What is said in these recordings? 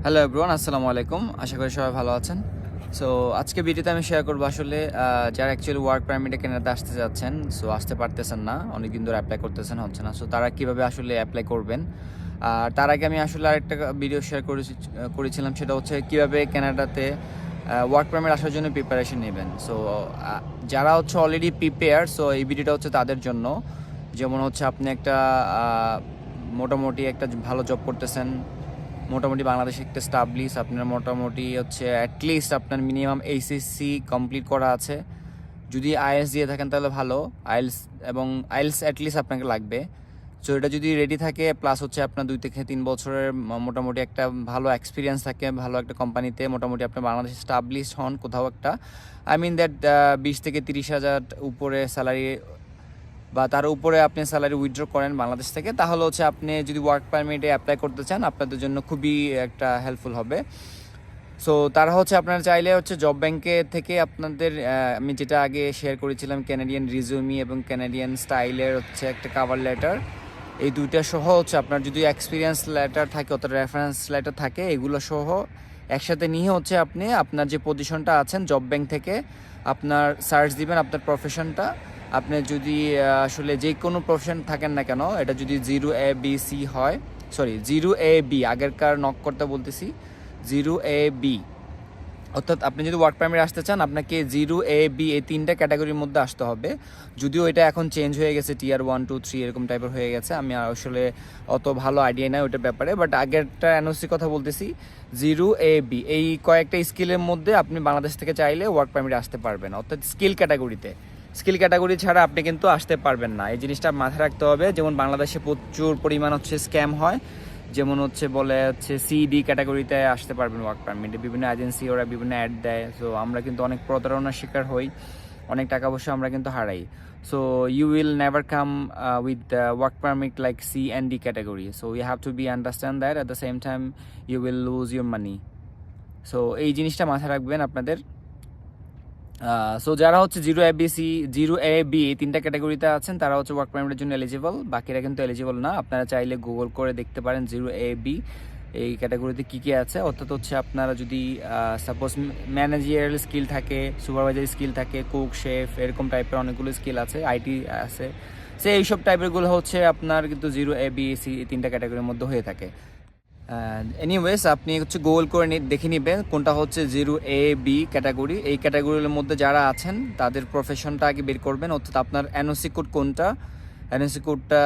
Hello everyone, আসসালামু আলাইকুম। আশা করি সবাই ভালো আছেন। সো আজকে ভিডিওতে আমি শেয়ার করবো আসলে যারা অ্যাকচুয়ালি ওয়ার্ক পারমিটে কেনাতে আসতে যাচ্ছেন, সো আসতে পারতেছেন না, অনেকদিন ধরে অ্যাপ্লাই করতেছেন, হচ্ছে না। সো তারা কীভাবে আসলে অ্যাপ্লাই করবেন। আর তার আগে আমি আসলে আরেকটা ভিডিও শেয়ার করেছিলাম, সেটা হচ্ছে কীভাবে কানাডাতে ওয়ার্ক পারমিট আসার জন্য প্রিপারেশন নেবেন। সো যারা হচ্ছে অলরেডি প্রিপেয়ার, সো এই ভিডিওটা হচ্ছে তাদের জন্য। যেমন হচ্ছে আপনি একটা মোটামুটি একটা ভালো জব করতেছেন, মোটামুটি বাংলাদেশে একটা স্টাবলিশ, আপনার মোটামুটি হচ্ছে অ্যাটলিস্ট আপনার মিনিমাম এইচএসসি কমপ্লিট করা আছে। যদি আইএলস দিয়ে থাকেন তাহলে ভালো, আইএলস এবং আইএলস অ্যাটলিস্ট আপনাকে লাগবে। সো এটা যদি রেডি থাকে, প্লাস হচ্ছে আপনার 2 থেকে 3 বছরের মোটামুটি একটা ভালো এক্সপিরিয়েন্স থাকে, ভালো একটা কোম্পানিতে, মোটামুটি আপনি বাংলাদেশে স্টাবলিশ হন কোথাও একটা, আই মিন দ্যাট 20 থেকে 30,000 উপরে স্যালারি বা তার উপরে আপনি স্যালারি উইথড্র করেন বাংলাদেশ থেকে, তাহলে হচ্ছে আপনি যদি ওয়ার্ক পারমিটে অ্যাপ্লাই করতে চান, আপনাদের জন্য খুবই একটা হেল্পফুল হবে। সো তারা হচ্ছে আপনারা চাইলে হচ্ছে জব ব্যাংকে থেকে আপনাদের আমি যেটা আগে শেয়ার করেছিলাম, ক্যানাডিয়ান রিজিউমি এবং ক্যানাডিয়ান স্টাইলের হচ্ছে একটা কভার লেটার, এই দুইটা সহ হচ্ছে আপনার যদি এক্সপিরিয়েন্স লেটার থাকে অথবা রেফারেন্স লেটার থাকে, এগুলো সহ একসাথে নিয়ে হচ্ছে আপনি আপনার যে পজিশনটা আছেন জব ব্যাংক থেকে আপনার সার্চ দিবেন আপনার প্রফেশনটা। আপনি যদি আসলে যে কোনো প্রফেশন থাকেন না কেন, এটা যদি 0A-B-C হয়, সরি 0A-B, আগেরকার নক করতে বলতেছি, 0A-B, অর্থাৎ আপনি যদি ওয়ার্ক পারমিট আসতে চান, আপনাকে 0A-B এই 3টা ক্যাটাগরির মধ্যে আসতে হবে। যদিও এটা এখন চেঞ্জ হয়ে গেছে, টিয়ার 1, 2, 3 এরকম টাইপের হয়ে গেছে, আমি আসলে অত ভালো আইডিয়া নাই ওইটার ব্যাপারে, বাট আগেরটা এনওসি কথা বলতেছি। 0A-B এই কয়েকটা স্কিলের মধ্যে আপনি বাংলাদেশ থেকে চাইলে ওয়ার্ক পারমিট আসতে পারবেন, অর্থাৎ স্কিল ক্যাটাগরিতে। স্কিল ক্যাটাগরি ছাড়া আপনি কিন্তু আসতে পারবেন না, এই জিনিসটা মাথায় রাখতে হবে। যেমন বাংলাদেশে প্রচুর পরিমাণ হচ্ছে স্ক্যাম হয়, যেমন হচ্ছে বলে হচ্ছে সিডি ক্যাটাগরিতে আসতে পারবেন ওয়ার্ক পারমিটে, বিভিন্ন এজেন্সি ওরা বিভিন্ন অ্যাড দেয়। সো আমরা কিন্তু অনেক প্রতারণার শিকার হই, অনেক টাকা পয়সা আমরা কিন্তু হারাই। So you will never come with work permit like C and D category. So you have to be understand that at the same time you will lose your money. So এই জিনিসটা মাথায় রাখবেন আপনাদের। সো যারা হচ্ছে 0A-B এই 3টা ক্যাটাগরিতে আছেন, তারা হচ্ছে ওয়ার্ক পারমিটের জন্য এলিজিবল, বাকিরা কিন্তু এলিজিবল না। আপনারা চাইলে গুগল করে দেখতে পারেন 0A-B এই ক্যাটাগরিতে কী কী আছে। অর্থাৎ হচ্ছে আপনারা যদি সাপোজ ম্যানেজারিয়াল স্কিল থাকে, সুপারভাইজারি স্কিল থাকে, কুক, শেফ, এরকম টাইপের অনেকগুলো স্কিল আছে, আইটি আছে, সে এইসব টাইপেরগুলো হচ্ছে আপনার কিন্তু 0A-B-C এই 3টা ক্যাটাগরির মধ্যে হয়ে থাকে। এনিওয়েজ আপনি হচ্ছে গুগল করে দেখে নেবেন কোনটা হচ্ছে 0A-B ক্যাটাগরি। এই ক্যাটাগরির মধ্যে যারা আছেন তাদের প্রফেশনটা আগে বের করবেন, অর্থাৎ আপনার এনওসি কোড কোনটা, এনওসি কোডটা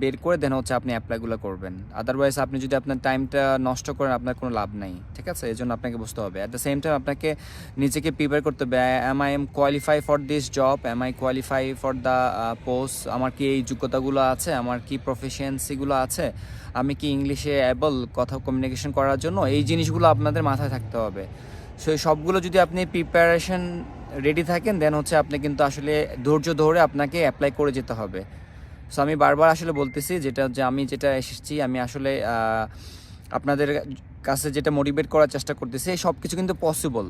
বের করে দেন হচ্ছে আপনি অ্যাপ্লাইগুলো করবেন। আদারওয়াইজ আপনি যদি আপনার টাইমটা নষ্ট করেন, আপনার কোনো লাভ নাই, ঠিক আছে? এই জন্য আপনাকে বুঝতে হবে। অ্যাট দ্য সেম টাইম আপনাকে নিজেকে প্রিপেয়ার করতে হবে, am I qualify for this job, am I qualify for the post, আমার কি এই যোগ্যতাগুলো আছে, আমার কি প্রফিসিয়েন্সিগুলো আছে, আমি কি ইংলিশে অ্যাবল কথা কমিউনিকেশন করার জন্য, এই জিনিসগুলো আপনাদের মাথায় থাকতে হবে। সো সবগুলো যদি আপনি প্রিপারেশন রেডি থাকেন, দেন হচ্ছে আপনি কিন্তু আসলে ধৈর্য ধরে আপনাকে অ্যাপ্লাই করে যেতে হবে। সো আমি বারবার আসলে বলতেছি যেটা যে আমি যেটা এসেছি, আমি আসলে আপনাদের কাছে যেটা মোটিভেট করার চেষ্টা করতেছি, সব কিছু কিন্তু পসিবল।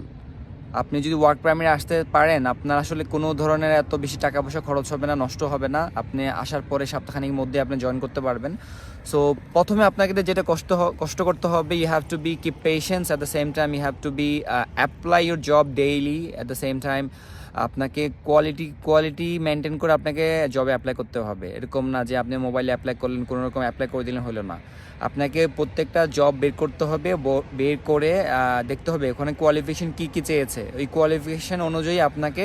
আপনি যদি ওয়ার্ক পারমিটে আসতে পারেন, আপনার আসলে কোনো ধরনের এত বেশি টাকা পয়সা খরচ হবে না, নষ্ট হবে না। আপনি আসার পরে সপ্তাহখানেকের মধ্যে আপনি জয়েন করতে পারবেন। সো প্রথমে আপনাকে যেটা কষ্ট করতে হবে, you have to be keep patience, at the same time you have to be apply your job daily, at the same time আপনাকে কোয়ালিটি মেনটেন করে আপনাকে জবে অ্যাপ্লাই করতে হবে। এরকম না যে আপনি মোবাইলে অ্যাপ্লাই করলেন, কোনো রকম অ্যাপ্লাই করে দিলেন, হলো না। আপনাকে প্রত্যেকটা জব বের করতে হবে, বের করে দেখতে হবে ওখানে কোয়ালিফিকেশন কী কী চেয়েছে, ওই কোয়ালিফিকেশন অনুযায়ী আপনাকে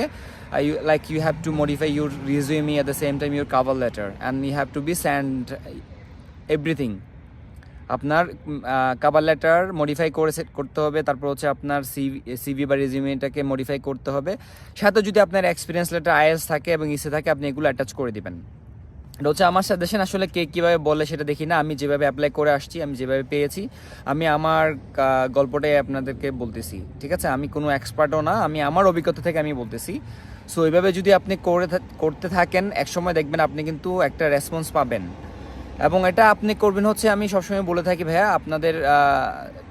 you have to modify your resume, at the same time your cover letter, and you have to be send everything. আপনার কভার লেটার মডিফাই করে সেট করতে হবে, তারপর হচ্ছে আপনার সিভি বা রেজিউমেটাকে মডিফাই করতে হবে, সাথে যদি আপনার এক্সপিরিয়েন্স লেটার আইএলস থাকে এবং ইসে থাকে, আপনি এগুলো অ্যাটাচ করে দিবেন। এটা হচ্ছে আমার সাজেশন, আসলে কে কীভাবে বলে সেটা দেখি না, আমি যেভাবে অ্যাপ্লাই করে আসছি, আমি যেভাবে পেয়েছি, আমি আমার গল্পটাই আপনাদেরকে বলতেছি, ঠিক আছে? আমি কোনো এক্সপার্টও না, আমি আমার অভিজ্ঞতা থেকে আমি বলতেছি। সো এইভাবে যদি আপনি করতে থাকেন, একসময় দেখবেন আপনি কিন্তু একটা রেসপন্স পাবেন। এবং এটা আপনি করবেন হচ্ছে, আমি সবসময় বলে থাকি ভাইয়া, আপনাদের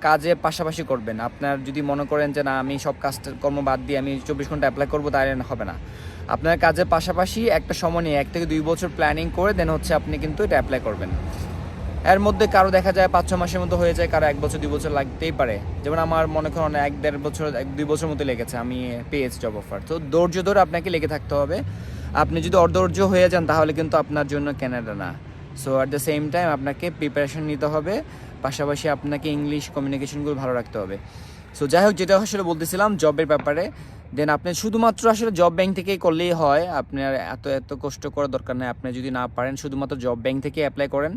কাজে পাশাপাশি করবেন। আপনার যদি মনে করেন যে না, আমি সব কর্ম বাদ দিয়ে আমি 24 ঘন্টা অ্যাপ্লাই করবো, তাই হবে না। আপনার কাজের পাশাপাশি একটা সময় নিয়ে 1 থেকে 2 বছর প্ল্যানিং করে দেন হচ্ছে আপনি কিন্তু এটা অ্যাপ্লাই করবেন। এর মধ্যে কারো দেখা যায় 5-6 মাসের মতো হয়ে যায়, কারো 1 বছর 2 বছর লাগতেই পারে। যেমন আমার মনে করেন 1-1.5 বছর 1-2 বছর মতো লেগেছে আমি পেয়েছি জব অফার। তো ধৈর্য ধরে আপনাকে লেগে থাকতে হবে। আপনি যদি অধৈর্য হয়ে যান তাহলে কিন্তু আপনার জন্য কানাডা না। So at the same time আপনাকে প্রিপারেশন নিতে হবে, পাশাপাশি আপনাকে ইংলিশ কমিউনিকেশনগুলো ভালো রাখতে হবে। সো যাই হোক, যেটা আসলে বলতেছিলাম জবের ব্যাপারে, দেন আপনি শুধুমাত্র আসলে জব ব্যাংক থেকেই করলেই হয়, আপনার এত কষ্ট করার দরকার নেই। আপনি যদি না পারেন শুধুমাত্র জব ব্যাংক থেকে অ্যাপ্লাই করেন,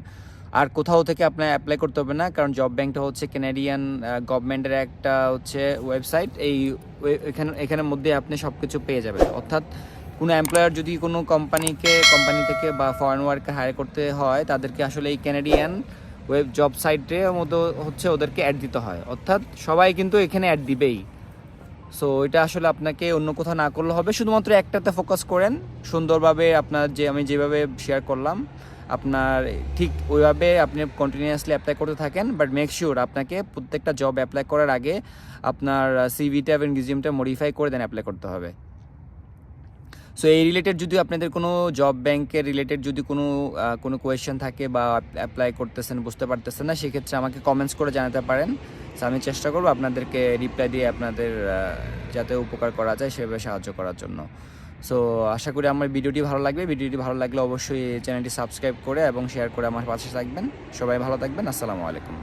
আর কোথাও থেকে আপনার অ্যাপ্লাই করতে হবে না, কারণ জব ব্যাংকটা হচ্ছে কানাডিয়ান গভর্নমেন্টের একটা হচ্ছে ওয়েবসাইট। এখানের মধ্যে আপনি সব কিছু পেয়ে যাবেন। অর্থাৎ কোনো এমপ্লয়ার যদি কোনো কোম্পানি থেকে বা ফরেন ওয়ার্কার হায়ার করতে হয়, তাদেরকে আসলে এই কানাডিয়ান ওয়েব জব সাইটের মতো হচ্ছে ওদেরকে অ্যাড দিতে হয়। অর্থাৎ সবাই কিন্তু এখানে অ্যাড দিবেই। সো এটা আসলে আপনাকে অন্য কোথাও না করলে হবে, শুধুমাত্র একটাতে ফোকাস করেন সুন্দরভাবে। আপনার আমি যেভাবে শেয়ার করলাম আপনার ঠিক ওইভাবে আপনি কন্টিনিউয়াসলি অ্যাপ্লাই করতে থাকেন। বাট মেক শিওর আপনাকে প্রত্যেকটা জব অ্যাপ্লাই করার আগে আপনার সিভিটা এবং রিজিউমটা মডিফাই করে দেন অ্যাপ্লাই করতে হবে। সো এই রিলেটেড যদি আপনাদের কোনো জব ব্যাংকের রিলেটেড যদি কোনো কোয়েশ্চেন থাকে বা অ্যাপ্লাই করতেছেন বুঝতে পারতেছেন না, সেক্ষেত্রে আমাকে কমেন্টস করে জানাতে পারেন। সো আমি চেষ্টা করবো আপনাদেরকে রিপ্লাই দিয়ে আপনাদের যাতে উপকার করা যায় সেভাবে সাহায্য করার জন্য। সো আশা করি আমার ভিডিওটি ভালো লাগবে। ভিডিওটি ভালো লাগলে অবশ্যই চ্যানেলটি সাবস্ক্রাইব করে এবং শেয়ার করে আমার পাশে থাকবেন। সবাই ভালো থাকবেন। আসসালামু আলাইকুম।